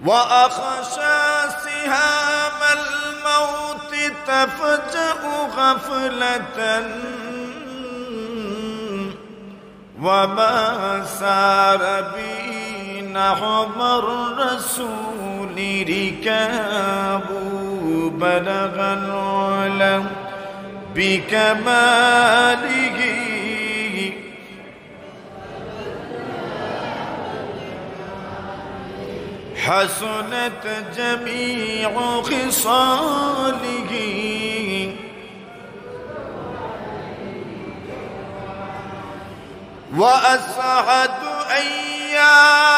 وأخشى سهام الموت تفجأ غفلة وما سار بي نحو الرسول ركاب بلغ العلا بكماله حسنت جميع خصاله وأسعد أيامي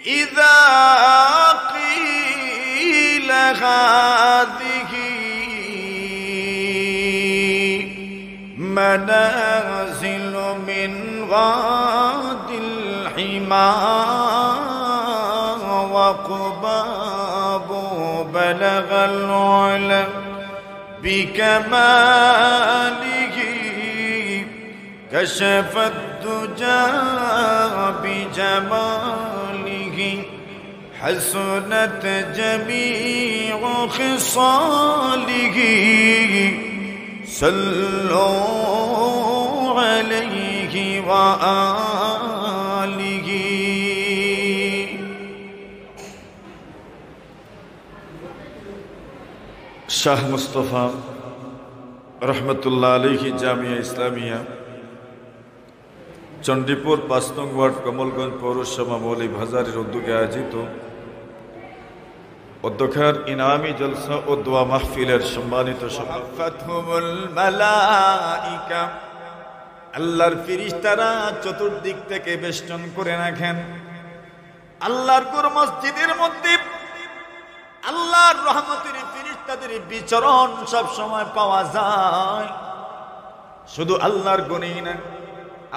إذا قيل هذه منازل من غاد الحمى وقباب بلغ العلا بكماله كشف الدجى بجماله حسنت جميع خصاله صلوا عليه وآله শাহ মুস্তাফা রহমতুল্লাহ আলাইহি জামিয়া ইসলামিয়া চণ্ডীপুর ৫ নং ওয়ার্ড কমলগঞ্জ পৌরসভা মৌলভীবাজারের উদ্যোগে আয়োজিত অধ্যক্ষের ইনামি জলসা ও দোয়া মাহফিলের সম্মানিত সভাপতিহুমুল মালাইকা আল্লাহর ফেরেশতারা চতুর্দিক থেকে বেষ্টন করে রাখেন। আল্লাহর ঘর মসজিদের মধ্যে আল্লাহর রহমতের ফেরেশতাদের বিচরণ সব সময় পাওয়া যায়। শুধু আল্লাহর গুণেই না,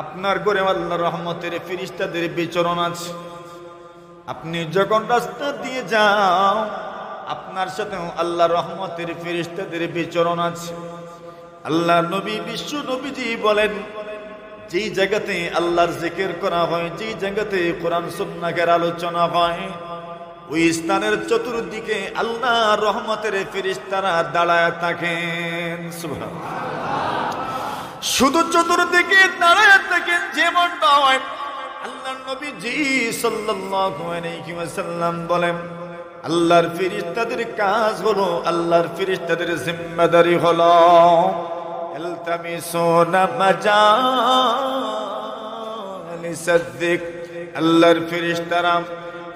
আপনার ঘরে আল্লাহর রহমতের ফেরেশতাদের বিচরণ আছে। আপনি যখন রাস্তা দিয়ে যাও আপনার সাথেও আল্লাহর রহমতের ফেরেশতাদের বিচরণ আছে। আল্লাহ নবী বিশ্ব নবীজি বলেন, যেই জায়গাতে আল্লাহর জিকির করা হয়, যেই জায়গাতে কোরআন সুন্নাহের আলোচনা হয়, ওই স্থানের চতুর্দিকে আল্লাহর রহমতের ফেরেশতারা দাঁড়ায় থাকেন। সুবহানাল্লাহ। শুধু চতুর্দিকে দাঁড়ায় থাকেন যেমনটা হয়, আল্লাহর নবীজি সাল্লাল্লাহু আলাইহি ওয়াসাল্লাম বলেন, আল্লাহর ফেরেশতাদের কাজ হলো, আল্লাহর ফেরেশতাদের জিম্মাদারি হলো ইলতামিসুনা মাজালিসাদ যিকর। আল্লাহর ফেরেশতারা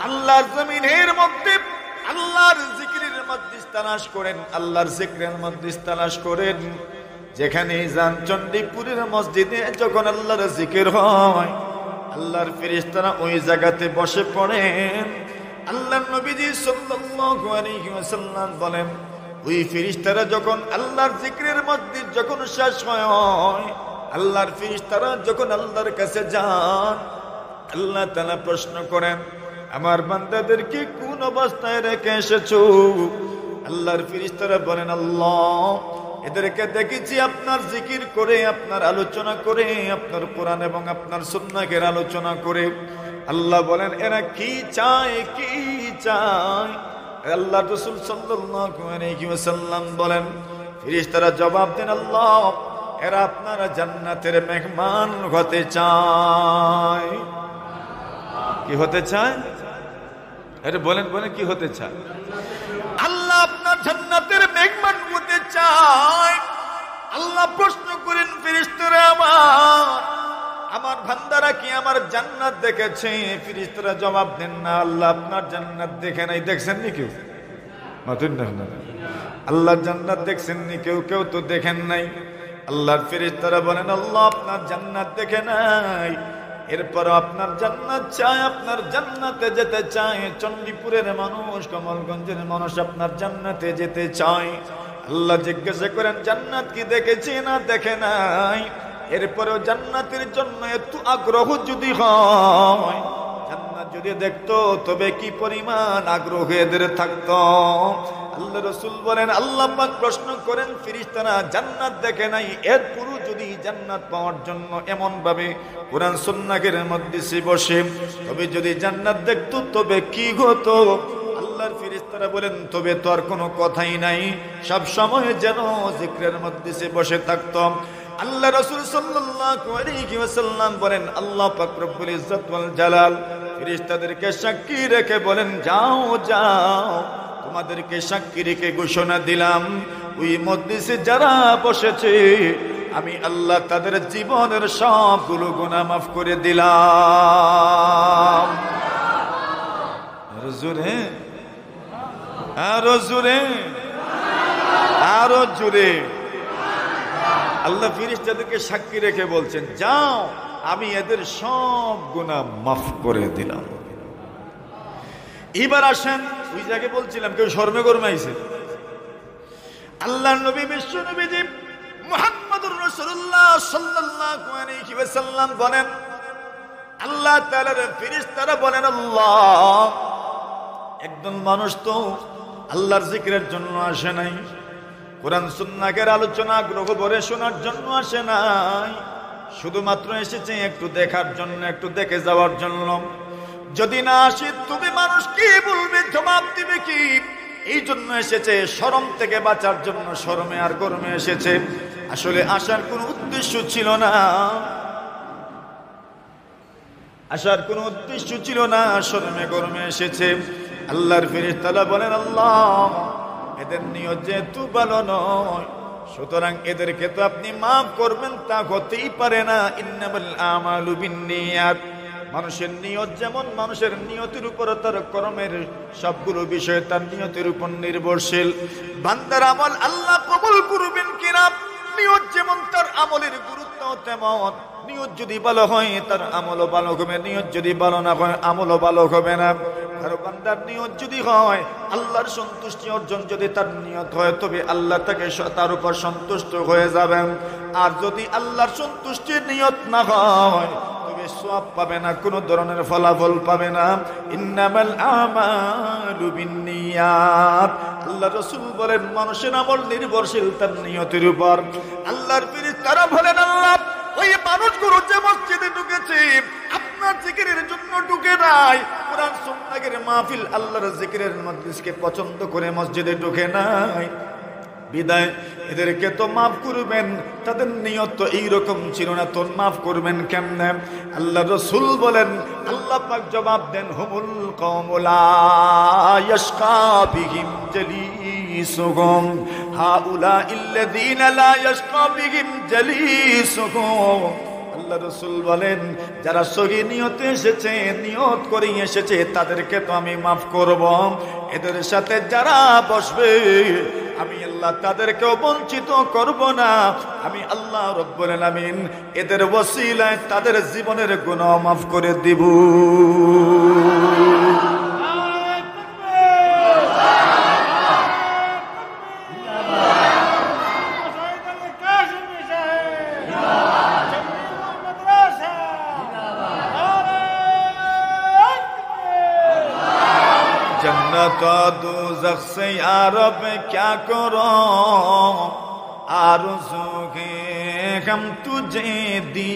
আল্লাহর জমিনের মধ্যে আল্লাহর জিকিরের মজলিস তালাশ করেন, আল্লাহর জিকিরের মজলিস তালাশ করেন। যেখানে যান, চণ্ডীপুরের মসজিদে যখন আল্লাহর জিকির হয়, আল্লাহর ফেরেশতারা ওই জায়গাতে বসে পড়েন। আল্লাহর নবীজি সাল্লাল্লাহু আলাইহি ওয়াসাল্লাম বলেন, ওই ফেরেশতারা যখন আল্লাহর জিকিরের মজলিস যখন শেষ হয়, আল্লাহর ফেরেশতারা যখন আল্লাহর কাছে যান, আল্লাহ তাআলা প্রশ্ন করেন, আমার বান্দাদেরকে কোন অবস্থায় রেখে এসেছো? আল্লাহর ফেরেশতারা বলেন, আল্লাহ এদেরকে দেখেছি আপনার জিকির করে, আপনার আলোচনা করে, আপনার কোরআন এবং আপনার সুন্নাহের আলোচনা করে। আল্লাহ বলেন, এরা কি চায়, কি চায়? আল্লাহ রাসূল সাল্লাল্লাহু আলাইহি ওয়াসাল্লাম বলেন, ফেরেশতারা জবাব দেন, আল্লাহ এরা আপনারা জান্নাতের মেহমান হতে চায়। কি হতে চায়? আরে বলেন বলেন, কি হতে চায়? আল্লাহ আপনার জান্নাতের মেহমান হতে চায়। আল্লাহ প্রশ্ন করেন, ফেরেশতারা আমার বান্দারা কি আমার জান্নাত দেখেছে? ফেরেশতারা জবাব দেন, না, আল্লাহ আপনার জান্নাত দেখে নাই। দেখছেন নি কেউ? আল্লাহ জান্নাত দেখছেন নি কেউ? কেউ তো দেখেন নাই। আল্লাহর ফেরেশতারা বলেন, আল্লাহ আপনার জান্নাত দেখে নাই, এরপর আপনার জান্নাত চায়, আপনার জান্নাতে যেতে চায়। চণ্ডীপুরের মানুষ, কমলগঞ্জের মানুষ আপনার জান্নাতে যেতে চায়। আল্লাহ জিজ্ঞাসা করেন, জান্নাত কি দেখেছি না দেখে নাই? এরপরেও জান্নাতের জন্য এত আগ্রহ যদি হয়, জান্নাত যদি দেখতো তবে কি পরিমাণ আগ্রহ এদের থাকতো। আল্লাহ রাসূল বলেন আল্লাহ পাক প্রশ্ন করেন ফেরেশতারা জান্নাত দেখে নাই, এরপরও যদি জান্নাত পাওয়ার জন্য এমন ভাবে কোরআন সুন্নাহের মধ্যে বসে তবে যদি জান্নাত দেখতো তবে কি হতো? আল্লাহর ফেরেশতারা বলেন তবে তো আর কোনো কথাই নাই, সব সময় যেন জিকরের মধ্যে বসে থাকতাম। আল্লাহ রাসূল সাল্লাল্লাহু আলাইহি ওয়াসাল্লাম বলেন আল্লাহ পাক রব্বুল ইজ্জত ওয়াল জালাল ফেরেশতাদেরকে সাক্ষী রেখে বলেন যাও যাও, তোমাদেরকে সাক্ষী রেখে ঘোষণা দিলাম ওই মজলিসে যারা বসেছে আমি আল্লাহ তাদের জীবনের সবগুলো গুনাহ মাফ করে দিলাম। আরো জোরে, আরো জোরে, আরো জোরে। আল্লাহ ফেরেশতাদেরকে সাক্ষী রেখে বলছেন যাও আমি এদের সব গুনাহ মাফ করে দিলাম। এবার আসেন ওই জায়গায় বলছিলাম কেউ শর্মে গরমাইছে। আল্লাহর নবী বিশ্ব নবীজি মুহাম্মদুর রাসূলুল্লাহ সাল্লাল্লাহু আলাইহি ওয়াসাল্লাম বলেন আল্লাহ তাআলার ফেরেশতারা বলেন আল্লাহ একজন মানুষ তো আল্লাহর জিকিরের জন্য আসে নাই, কোরআন সুন্নাহের আলোচনা গ্রহ ভরে শোনার জন্য আসে নাই, শুধুমাত্র এসেছে একটু দেখার জন্য, একটু দেখে যাওয়ার জন্য। যদি না আসে তুমি মানুষ কি বলবে, জবাব দিবে কি? এই জন্য এসেছে শরম থেকে বাঁচার জন্য, শরমে আর গরমে এসেছে। আসলে আসার কোনো উদ্দেশ্য ছিল না, আসার কোনো উদ্দেশ্য ছিল না, শরমে গরমে এসেছে। আল্লাহর ফেরেশতারা বলেন আল্লাহ এদের নিয়ত যেহেতু ভালো নয় সুতরাং এদেরকে তো আপনি মাফ করবেন তা হতেই পারে না। ইন্নামাল আমালু বিন্নিয়াত, মানুষের নিয়ত যেমন মানুষের নিয়তের উপর তার কর্মের সবগুলো বিষয় তার নিয়তের উপর নির্ভরশীল। বান্দার আমল আল্লাহ কবুল করবেন কিনা নিয়ত যেমন তার আমলের গুরুত্ব তেমন। নিয়ত যদি ভালো হয় তার আমলও ভালো হবে, নিয়ত যদি ভালো না হয় আমলও ভালো হবে না। আর বান্দার নিয়ত যদি হয় আল্লাহর সন্তুষ্টি অর্জন যদি তার নিয়ত হয় তবে আল্লাহ তাকে তার উপর সন্তুষ্ট হয়ে যাবেন। আর যদি আল্লাহর সন্তুষ্টির নিয়ত না হয় তবে সওয়াব পাবে না, কোনো ধরনের ফলাফল পাবে না। ইন্নামাল আমালু বিন্নিয়াত, আল্লাহ রাসূল বলেন মানুষের আমল নির্ভরশীল তার নিয়তের উপর। আল্লাহর ফেরেশতারা বলেন আল্লাহ ওই মানুষগুলো যে মসজিদে ঢুকেছে আপনার জিকিরের জন্য ঢুকে নাই, কোরআন সুন্নাহের মাহফিল আল্লাহর জিকিরের মজলিসকে পছন্দ করে মসজিদে ঢুকে নাই, বিদায় এদেরকে তো মাফ করবেন, তাদের নিয়ত তো এইরকম ছিল না, তো মাফ করবেন কেমনে? আল্লাহ রাসূল বলেন আল্লাহ পাক জবাব দেন হুমুল কওমুলা ইয়াশকা বিহিম জালিসুহুম হাউলা ইল্লাযীনা লা ইয়াশকা বিহিম জালিসুহুম। আল্লাহ রাসূল বলেন যারা সহি নিয়তে এসেছে, নিয়ত করে এসেছে তাদেরকে তো আমি মাফ করব, এদের সাথে যারা বসবে আমি আল্লাহ তাদেরকেও বঞ্চিত করব না। আমি আল্লাহ রব্বুল আলামিন এদের ওসিলায় তাদের জীবনের গুনাহ মাফ করে দিব। जन्नत दोज़ख से या रब क्या करो आरज़ू है हम तुझे दी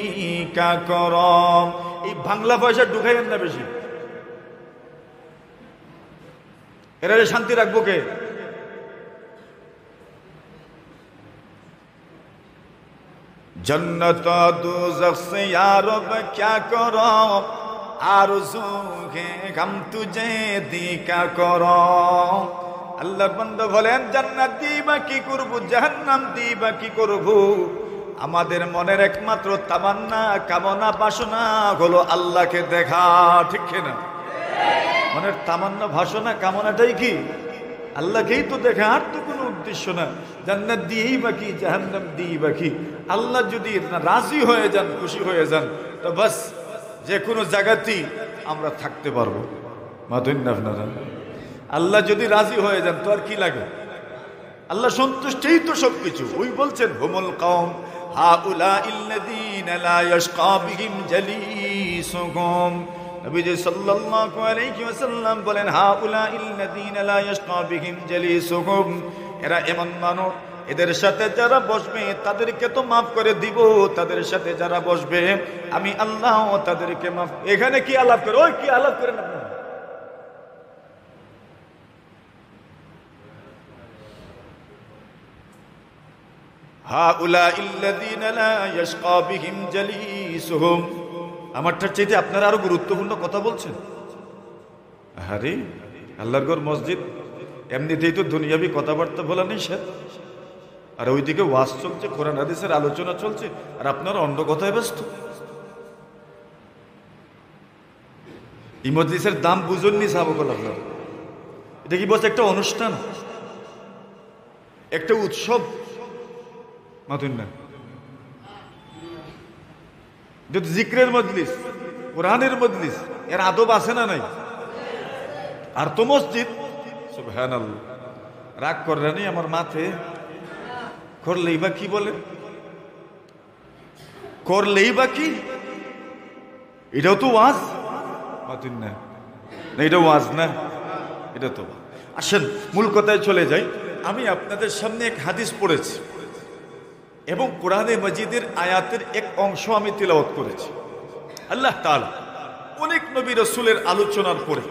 क्या करो। এই বাংলা পয়সা ঢুকাইবেন না বেশি, এরা শান্তি রাখবো কে? जन्नत दोज़ख से या रब क्या करो आरज़ू है हम तुझे दी क्या करो। আল্লাহর বান্দা বলেন জান্নাত দিবা কি করব, জাহান্নাম দিবা কি করব? আমাদের মনের একমাত্র তামান্না কামনা বাসনা হলো আল্লাহকে দেখা, ঠিক কিনা? মনের তামান্না বাসনা কামনাটাই কি? আল্লাহকেই তো দেখা, আর তো কোনো উদ্দেশ্য না। জান্নাত দিয়েই বা কি, জাহান্নাম দিয়েই বা কি? আল্লাহ যদি রাজি হয়ে যান, খুশি হয়ে যান তো বাস যে কোনো জায়গাতেই আমরা থাকতে পারবো। মাধুন্য আপনারা আল্লাহ যদি রাজি হয়ে যান তো আর কি লাগে? আল্লাহ সন্তুষ্টিই তো সবকিছু। ওই বলছেন হুমুল কওম হাউলা ইল্লাযীনা লা ইয়াশকা বিহিম জালিসুহুম। নবীজি সাল্লাল্লাহু আলাইহি ওয়াসাল্লাম বলেন, হাউলাইল্লাযীনা লা ইয়াশকা বিহিম জালিসুহুম, এরা এমন মানুষ, এদের সাথে যারা বসবে তাদেরকে তো মাফ করে দিব, তাদের সাথে যারা বসবে আমি আল্লাহ তাদেরকে মাফ। এখানে কি আলাপ করে, ওই কি আলাপ করেন আপনারা? হাউলাইল্লাযীনা লা ইয়াশকা বিহিম জালিসুহুম। আমারটার চাইতে আপনারা আরো গুরুত্বপূর্ণ কথা বলছেন। আরে আল্লাহর ঘর মসজিদ, এমনিতেই তো দুনিয়াবি কথাবার্তা বলা নিষেধ, আর ওইদিকে ওয়াজ চলছে, কোরআন হাদিসের আলোচনা চলছে, আর আপনারা অন্য কথায় ব্যস্ত। এই মজলিসের দাম বুঝুননি সাহাবাগণ আপনারা। এটা কি বলছে একটা অনুষ্ঠান, একটা উৎসব মাতুন না, যদি জিক্রের মজলিস, কোরআনের মজলিস, এর আদব আছে না নাই? আর তো মসজিদ। সুবহানাল্লাহ, রাগ করলেনি আমার মাথে, করলেই বা কি বলে, করলেই বা কি, এটাও তো ওয়াজ মাতুন না, এটা ওয়াজ না, এটা তো। আসেন মূল কথায় চলে যাই। আমি আপনাদের সামনে এক হাদিস পড়েছি এবং কোরআনে মাজিদের আয়াতের এক অংশ আমি তিলাওয়াত করেছি। আল্লাহ তাআলা অনেক নবী রাসূলের আলোচনার পরে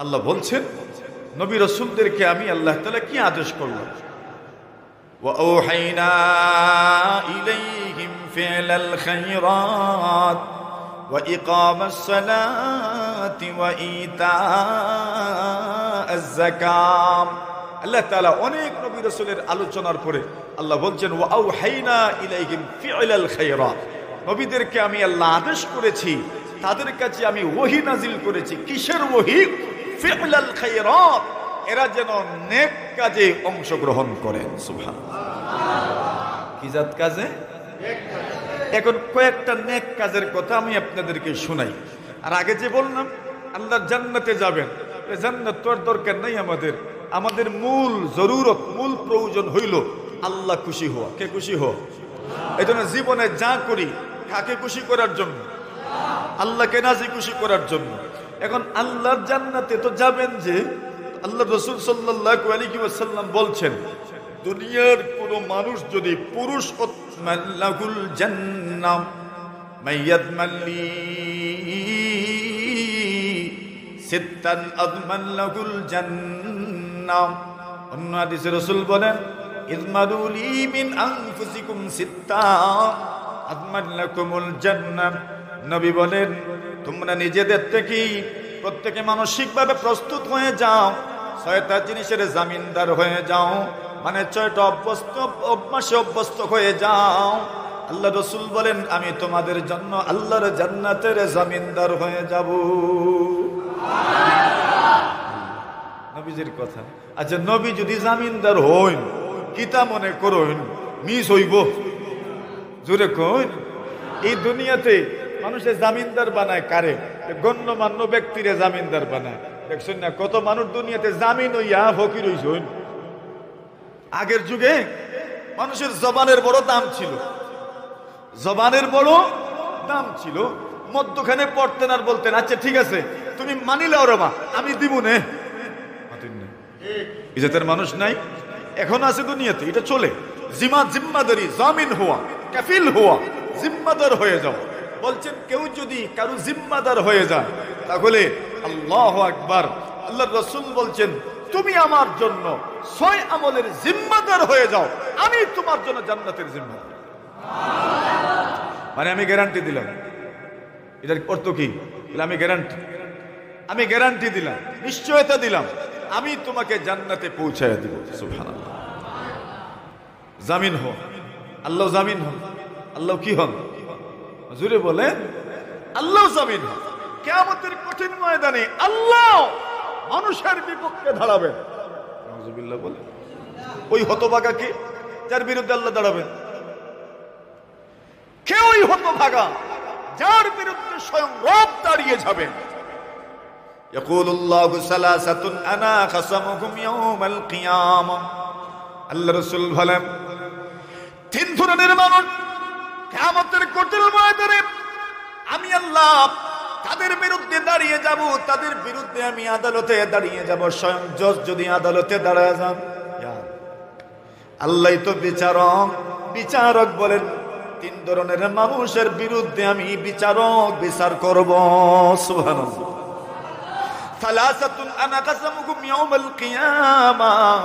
আল্লাহ বলছেন, নবী রাসূলদেরকে আমি আল্লাহ তাআলা কি আদেশ করলাম, ওয়া আওহাইনা ইলাইহিম ফিলাল খায়রাত ওয়া ইকামাস সালাতি ওয়া ইতাআজ যাকাত। আল্লাহ তাআলা অনেক নবী রাসূলের আলোচনার পরে আল্লাহ বলছেন, ওয়া আওহাইনা ইলাইহিম ফিলাল খায়রাত, নবীদেরকে আমি আল্লাহ আদেশ করেছি, তাদের কাছে আমি ওহী নাজিল করেছি। কিসের ওহী? ফিলাল খায়রাত, এরা যেন নেক কাজে অংশগ্রহণ করেন। সুবহানাল্লাহ, কি জাত কাজে? এখন কয়েকটা নেক কাজের কথা আমি আপনাদেরকে শোনাই। আর আগে যে বললাম আল্লাহর জান্নাতে যাবেন, জান্নাত তো আর দরকার নাই আমাদের। আমাদের মূল জরুরত, মূল প্রয়োজন হইল আল্লাহ খুশি হওয়া। কে খুশি হওয়া? এই জন্য জীবনে যা করি কাকে খুশি করার জন্য? আল্লাহকে রাজি খুশি করার জন্য। এখন আল্লাহর জান্নাতে তো যাবেন যে, আল্লাহ রাসূল সাল্লাল্লাহু আলাইহি ওয়াসাল্লাম বলছেন, দুনিয়ার কোন মানুষ যদি পুরুষ মাল্লাহুল জান্নাহ মাইয়াদমাল্লি সিত্তান আদমাল্লাহুল জান্নাহ। অন্য হাদিসে রাসূল বলেন, ইজমাদুলি মিন আনফুসিকুম সিত্তা আদমাল্লাকুমুল জান্নাহ। নবী বলেন, তোমরা নিজেদের থেকেই প্রত্যেকে মানসিকভাবে প্রস্তুত হয়ে যাও, 6টা জিনিসের জামিনদার হয়ে যাও, মানে 6টা অভ্যাসে অভ্যস্ত হয়ে যাও। আল্লাহ রাসূল বলেন, আমি তোমাদের জন্য আল্লাহর জান্নাতের জামিনদার হয়ে যাব। নবীজির কথা। আচ্ছা, নবী যদি জামিনদার হইন, কিতা মনে করুন মিস হইব? জোরে কইন। এই দুনিয়াতে মানুষের জামিনদার বানায় কারে? গণ্যমান্য ব্যক্তিরে জামিনদার বানায়। দেখছেন না কত মানুষ দুনিয়াতে জামিন হইয়া ফকির হইছেন। আগের যুগে মানুষের জবানের বড় দাম ছিল, জবানের বড় দাম ছিল। মধ্যখানে পড়তেন আর বলতেন, আচ্ছা ঠিক আছে তুমি মানিলাও রে মা, আমি দিব নে। ইজ্জতের মানুষ নাই, এখন আছে দুনিয়াতে, এটা চলে। জিম্মাদারি, জামিন হওয়া, কাফিল হওয়া, জিম্মাদার হয়ে যাও। বলছেন কেউ যদি কারো জিম্মাদার হয়ে যায় তাহলে আল্লাহু আকবার, আল্লাহর রাসূল বলছেন, তুমি আমার জন্য 6 আমলের জিম্মাদার হয়ে যাও, আমি তোমার জন্য জান্নাতের জিম্মাদার। মানে আমি গ্যারান্টি দিলাম। এটার অর্থ কি? আমি গ্যারান্টি দিলাম, নিশ্চয়তা দিলাম, আমি তোমাকে জান্নাতে পৌঁছায় দিব। সুবহানাল্লাহ। জামিন হন, আল্লাহ জামিন হন। আল্লাহ কি হন? জোরে বলেন, আল্লাহ জামিন হন। কিয়ামতের কঠিন ময়দানে আল্লাহ মানুষের বিপক্ষে দাঁড়াবেন। নাউযুবিল্লাহ বলেন। ওই হতভাগা কে যার বিরুদ্ধে আল্লাহ দাঁড়াবেন? কে ওই হতভাগা যার বিরুদ্ধে স্বয়ং রব দাঁড়িয়ে যাবেন? ইয়াকুলুল্লাহু সালাসাতুন আনা খাসামুকুম ইয়াউমাল কিয়ামাহ। আল্লাহ রাসূল বলেন, 3 ধরনের মানুষ কিয়ামতের কঠিন ময়দানে আমি আল্লাহ তাদের বিরুদ্ধে দাঁড়িয়ে যাব, তাদের বিরুদ্ধে আমি আদালতে দাঁড়িয়ে যাব। স্বয়ং জজ যদি আদালতে দাঁড়ায় যান, আল্লাহ তো বিচারক। বিচারক বলেন 3 ধরনের মানুষের বিরুদ্ধে আমি বিচার করব। সুবহানাল্লাহ। সালাসাতুন আনা কাসামুকুম ইয়াউমাল কিয়ামাহ,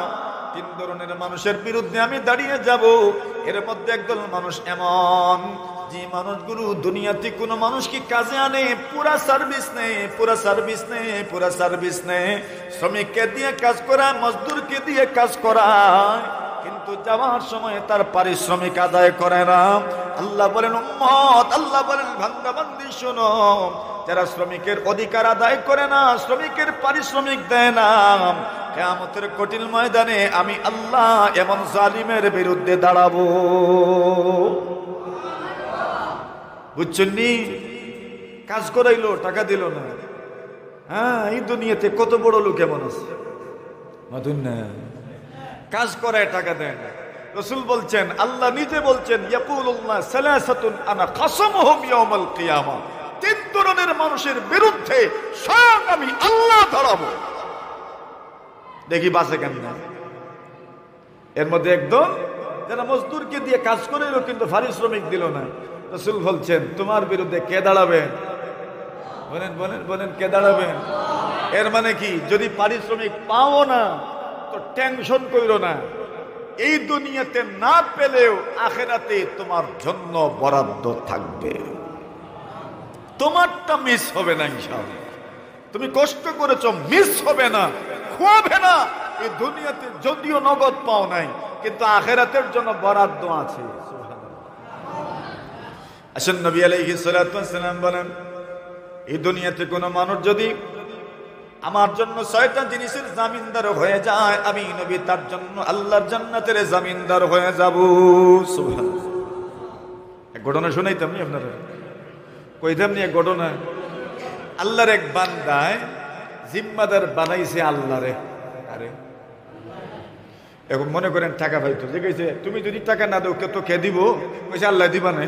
3 ধরনের মানুষের বিরুদ্ধে আমি দাঁড়িয়ে যাব। এর মধ্যে একদল মানুষ এমন যে মানুষগুলো দুনিয়াতে কোন মানুষকে কাজে আনে, পুরা সার্ভিস নেই। শ্রমিককে দিয়ে কাজ করা, মজদুরকে দিয়ে কাজ করায়, কিন্তু যাওয়ার সময় তার পারিশ্রমিক আদায় করে না। আল্লাহ বলেন উম্মত, আল্লাহ বলেন বান্দা বান্দি শোনো, যারা শ্রমিকের অধিকার আদায় করে না, শ্রমিকের পারিশ্রমিক দেয় না, কিয়ামতের কঠিন ময়দানে আমি আল্লাহ এমন জালিমের বিরুদ্ধে দাঁড়াবো। বুঝছেন নি? কাজ করাইলো, টাকা দিল না। হ্যাঁ, এই দুনিয়াতে কত বড় লোক এমন আছে, কাজ করায় টাকা দেয় না। রাসূল বলছেন, আল্লাহ নিজে বলছেন, ইয়াকুলুল্লাহ সালাসাতুন আনা কাসামুহুম ইয়াউমাল কিয়ামাহ, 3 ধরনের মানুষের বিরুদ্ধে স্বয়ং আমি আল্লাহ দাঁড়াবো। দেখি বাসে কেন না। এর মধ্যে একদম যারা মজদুরকে দিয়ে কাজ করাইলো কিন্তু পারিশ্রমিক দিল না। রাসূল বলছেন, তোমার বিরুদ্ধে কে দাঁড়াবে? বলেন কে দাঁড়াবে? এর মানে কি? যদি পারিশ্রমিক পাও না তো টেনশন কইরো না, এই দুনিয়াতে না পেলেও আখিরাতে তোমার জন্য বরাদ্দ থাকবে, তোমারটা মিস হবে না ইনশাআল্লাহ। তুমি কষ্ট করেছো, মিস হবে না, খোয়াবে না। এই দুনিয়াতে যদিও নগদ পাও নাই, কিন্তু আখিরাতের জন্য বরাদ্দ আছে। আসেন নবী আলাইহিস সালাতু ওয়াস সালাম বলেন, এই দুনিয়াতে কোনো মানুষ যদি আমার জন্য 6টা জিনিসের জামিনদার হয়ে যায়, আমি নবী তার জন্য আল্লাহর জান্নাতের জামিনদার হয়ে যাব। সুবহানাল্লাহ। এক ঘটনা শুনাইতাম নি আপনারা, কইতাম নি এক ঘটনা। আল্লাহর এক বান্দায় জিম্মাদার বানাইছে আল্লাহরে। আরে এখন মনে করেন টাকা পাইতো, যে কইছে তুমি যদি টাকা না দাও তো কে দিব? কইছে আল্লাহ দিবা না।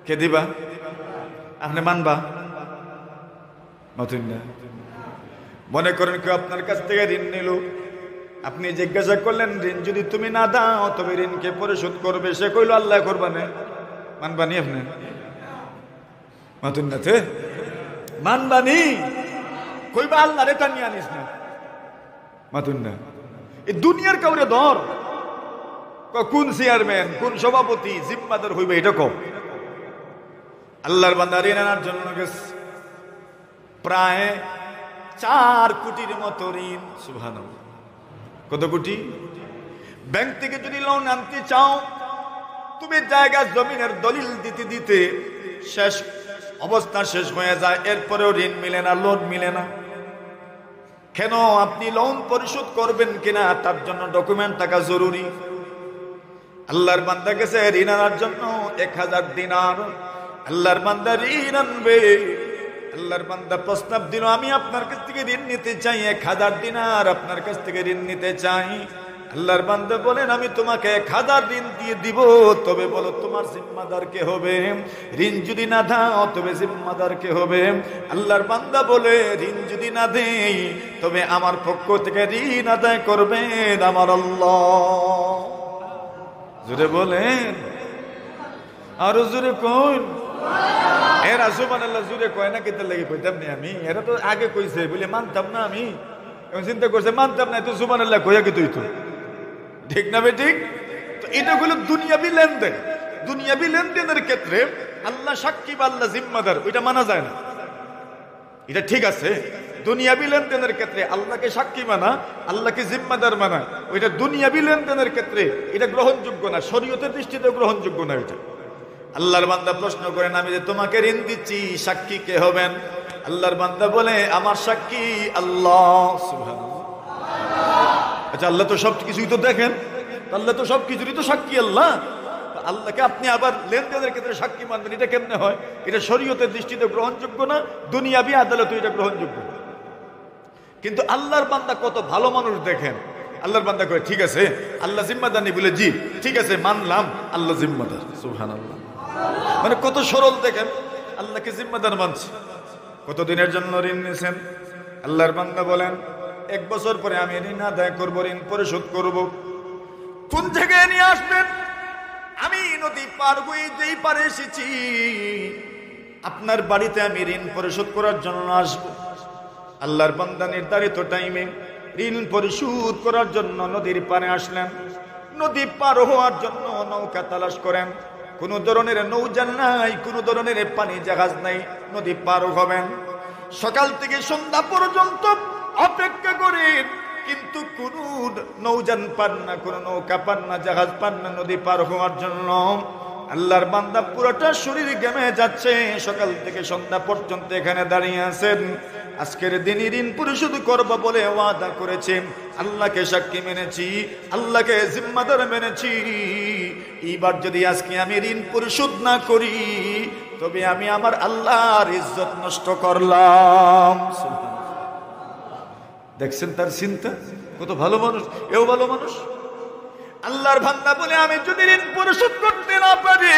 কে দিবা? আপনি মানবা? নতুন না। মনে করেন কেউ আপনার কাছ থেকে ঋণ নিল, আপনি জিজ্ঞাসা করলেন ঋণ যদি তুমি না দাও তবে ঋণকে পরিশোধ করবে। সে কইল আল্লাহ করবানে, মানবানি? আপনি নতুন না মানবানি? কইবা আল্লাহ রে টানিয়ে আনিস না, নতুন না। এই দুনিয়ার কাউরে ধর, কোন চেয়ারম্যান, কোন সভাপতি জিম্মাদার হইবে এটা কম। আল্লাহর বান্দা ঋণ আনার জন্য গেছে, প্রায় 4 কোটির মতো ঋণ। সুবহানাল্লাহ। কত কোটি? ব্যাংক থেকে যদি লোন আনতে চাও, তুমি জায়গা জমিনের দলিল দিতে দিতে শেষ অবস্থা শেষ হয়ে যায়, এরপরেও ঋণ মিলে না, লোন মিলে না। কেন? আপনি লোন পরিশোধ করবেন কিনা তার জন্য ডকুমেন্ট থাকা জরুরি। আল্লাহর বান্দা গেছে ঋণ আনার জন্য 1000 দিনার। আল্লাহর বান্দা ঋণ আনবে। আল্লাহর বান্দা প্রস্তাব দিল, আমি আপনার কাছ থেকে ঋণ নিতে চাই 1000 দিনার, আপনার কাছ থেকে ঋণ নিতে চাই। আল্লাহর বান্দা বলেন, আমি তোমাকে 1000 ঋণ দিয়ে দিব, তবে বলো তোমার জিম্মাদার কে হবে? ঋণ যদি না দাও তবে জিম্মাদার কে হবে? আল্লাহর বান্দা বলে, ঋণ যদি না দেই তবে আমার পক্ষ থেকে ঋণ আদায় করবেন আমার আল্লাহ। জোরে বলেন, আরো জোরে কোন? এরা সুবহানাল্লাহ জুড়ে কয় না, কিন্তু লাগে কইতাম না আমি। এরা তো আগে কইছে বলে মানতাম না আমি, এখন চিন্তা করছে মানতাম না, তো সুবহানাল্লাহ কইয়া কি তুই তো ঠিক না বে ঠিক? তো এটা হলো দুনিয়াবি লেনদেন। দুনিয়াবি লেনদেনের ক্ষেত্রে আল্লাহ সাক্ষী বা আল্লাহ জিম্মাদার, ওইটা মানা যায় না। এটা ঠিক আছে, দুনিয়াবি লেনদেনের ক্ষেত্রে আল্লাহকে সাক্ষী মানা, আল্লাহকে জিম্মাদার মানা, ওইটা দুনিয়াবি লেনদেনের ক্ষেত্রে এটা গ্রহণযোগ্য না, শরীয়তের দৃষ্টিতে গ্রহণযোগ্য না। এটা আল্লাহর বান্দা প্রশ্ন করেন, আমি যে তোমাকে ঋণ দিচ্ছি সাক্ষী কে হবেন? আল্লাহর বান্দা বলে, আমার সাক্ষী আল্লাহ। সুবহানাল্লাহ। আচ্ছা, আল্লাহ তো সব কিছুই তো দেখেন, আল্লাহ তো সব কিছুরই তো সাক্ষী আল্লাহ। আল্লাহকে আপনি আবার লেনদেনের ক্ষেত্রে সাক্ষী মানবেন, এটা কেমনে হয়? এটা শরীয়তের দৃষ্টিতে গ্রহণযোগ্য না, দুনিয়াবি আদালতে এটা গ্রহণযোগ্য। কিন্তু আল্লাহর বান্দা কত ভালো মানুষ দেখেন। আল্লাহর বান্দা কয়, ঠিক আছে আল্লাহ জিম্মাদার নেই বলে, জি ঠিক আছে মানলাম আল্লাহ জিম্মাদার। সুবহানাল্লাহ। মানে কত সরল দেখেন, আল্লাহকে জিম্মাদার মানছে। কতদিনের জন্য ঋণ নিয়েছেন? আল্লাহর বান্দা বলেন 1 বছর পরে আমি ঋণ আদায় করব, ঋণ পরিশোধ করব। কোন জায়গায় নিয়ে আসবেন? আমি নদী পার হয়ে যেই পারে এসেছি আপনার বাড়িতে আমি ঋণ পরিশোধ করার জন্য আসব। আল্লাহর বান্দা নির্ধারিত টাইমে ঋণ পরিশোধ করার জন্য নদীর পারে আসলেন। নদী পার হওয়ার জন্য নৌকা তালাশ করেন, কোন ধরনের নৌযান নাই, কোন ধরনের পানি জাহাজ নাই, নদী পার হবেন। সকাল থেকে সন্ধ্যা পর্যন্ত অপেক্ষা করেন, কিন্তু কোন নৌযান পান না, কোন নৌকা পান না, জাহাজ পান না নদী পার হওয়ার জন্য। আল্লাহর বান্দা পুরোটা শরীর ঘেমে যাচ্ছে, সকাল থেকে সন্ধ্যা পর্যন্ত এখানে দাঁড়িয়ে আছেন। আজকের দিন ঋণ পরিশোধ করব বলে ওয়াদা করেছেন, আল্লাহকে সাক্ষী মেনেছি, আল্লাহকে জিম্মাদার মেনেছি। এইবার যদি আজকে আমি ঋণ পরিশোধ না করি তবে আমি আমার আল্লাহর ইজ্জত নষ্ট করলাম। দেখছেন তার চিন্তা, কত ভালো মানুষ, এও ভালো মানুষ। আল্লাহর বান্দা বলে আমি যদি ঋণ পরিশোধ করতে না পারি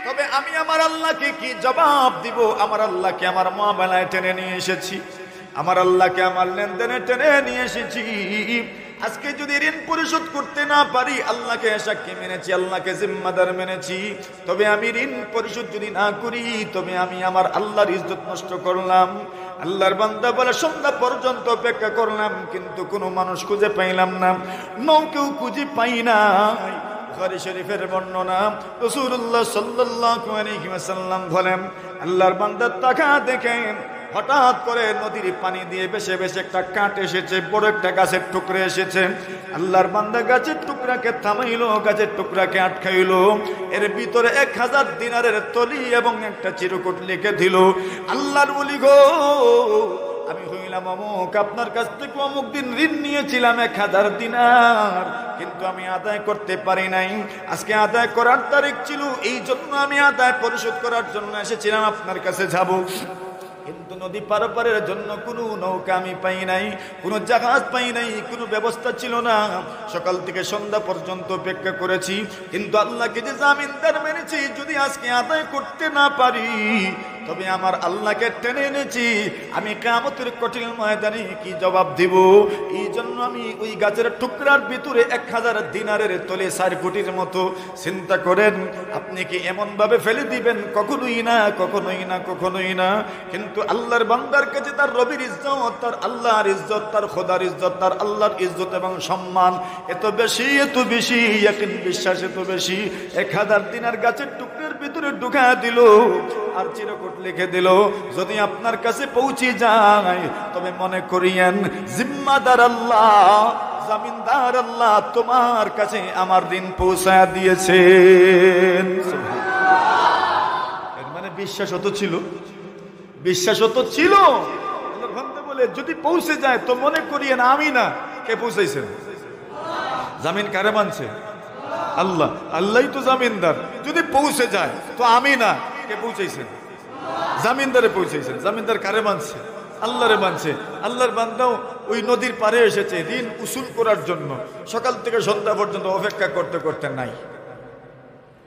তবে আমি আমার আল্লাহকে কি জবাব দিব? আমার আল্লাহকে আমার মামলায় টেনে নিয়ে এসেছি, আমার আল্লাহকে আমার লেনদেনে টেনে নিয়ে এসেছি। আজকে যদি ঋণ পরিশোধ করতে না পারি, আল্লাহকে সাক্ষী মেনেছি, আল্লাহকে জিম্মাদার মেনেছি, তবে আমি ঋণ পরিশোধ যদি না করি তবে আমি আমার আল্লাহর ইজ্জত নষ্ট করলাম। আল্লাহর বান্দা বলে সন্ধ্যা পর্যন্ত অপেক্ষা করলাম, কিন্তু কোনো মানুষ খুঁজে পাইলাম না, নৌকেও খুঁজে পাই নাই। বুখারী শরীফের বর্ণনা, রাসূলুল্লাহ সাল্লাল্লাহু আলাইহি ওয়াসাল্লাম বলেন, আল্লাহর বান্দা তাকা দেখেন হঠাৎ করে নদীর পানি দিয়ে বেশে বেশে একটা কাঠ এসেছে, বড় একটা গাছের টুকরা এসেছে। আল্লাহর বান্দা গাছের টুকরাকে থামাইলো, গাছের টুকরাকে আটকাইলো। এর ভিতরে 1000 দিনারের তলি এবং একটা চিরকুট লিখে দিল, আল্লাহর ওলি গো, আমি হইলাম অমুক, আপনার কাছ থেকে অমুক দিন ঋণ নিয়েছিলাম 1000 দিনার, কিন্তু আমি আদায় করতে পারি নাই। আজকে আদায় করার তারিখ ছিল, এই জন্য আমি আদায় পরিশোধ করার জন্য এসেছিলাম, আপনার কাছে যাব। কিন্তু নদী পারাপারের জন্য কোনো নৌকা আমি পাই নাই, কোনো জাহাজ পাই নাই, কোনো ব্যবস্থা ছিল না। সকাল থেকে সন্ধ্যা পর্যন্ত অপেক্ষা করেছি, কিন্তু আল্লাহকে যে জামিনদার মেনেছি, যদি আজকে আদায় করতে না পারি তবে আমার আল্লাহকে টেনে এনেছি, আমি কিয়ামতের কঠিন ময়দানে কি জবাব দিব? এই জন্য আমি ওই গাছের টুকরার ভিতরে 1000 দিনারের তলে 4 কোটির মতো। চিন্তা করেন, আপনি কি এমন ভাবে ফেলে দিবেন? কখনোই না, কখনোই না, কখনোই না। কিন্তু আল্লাহর বান্দার কাছে তার রবির ইজ্জত, তার আল্লাহর ইজ্জত, তার খোদার ইজ্জত, তার আল্লাহর ইজ্জত এবং সম্মান এত বেশি, এত বেশি, ইয়াকিন বিশ্বাস এত বেশি। 1000 দিনার গাছের টুকরার ভিতরে ঢুকা দিল আর চিরকুট লিখে দিল, যদি আপনার কাছে পৌঁছে যায় তবে মনে করিয়েন জিম্মাদার আল্লাহ, জামিনদার আল্লাহ তোমার কাছে আমার ঋণ পৌঁছায় দিয়েছেন। এর মানে বিশ্বাস হতো ছিল, বিশ্বাস হতো ছিল। বলে যদি পৌঁছে যায় তো মনে করিয়েন আমি না, কে পৌঁছাইছেন? জামিন কারে মানছে? আল্লাহ, আল্লাহই তো জামিনদার। যদি পৌঁছে যায় তো আমি না, কে পৌঁছাইছেন? জামিনদারে পৌঁছাইছেন। জামিনদার কারে মানছে? আল্লাহরে মানছে। আল্লাহর বান্দাও ওই নদীর পারে এসেছে ঋণ উসুল করার জন্য, সকাল থেকে সন্ধ্যা পর্যন্ত অপেক্ষা করতে করতে নাই।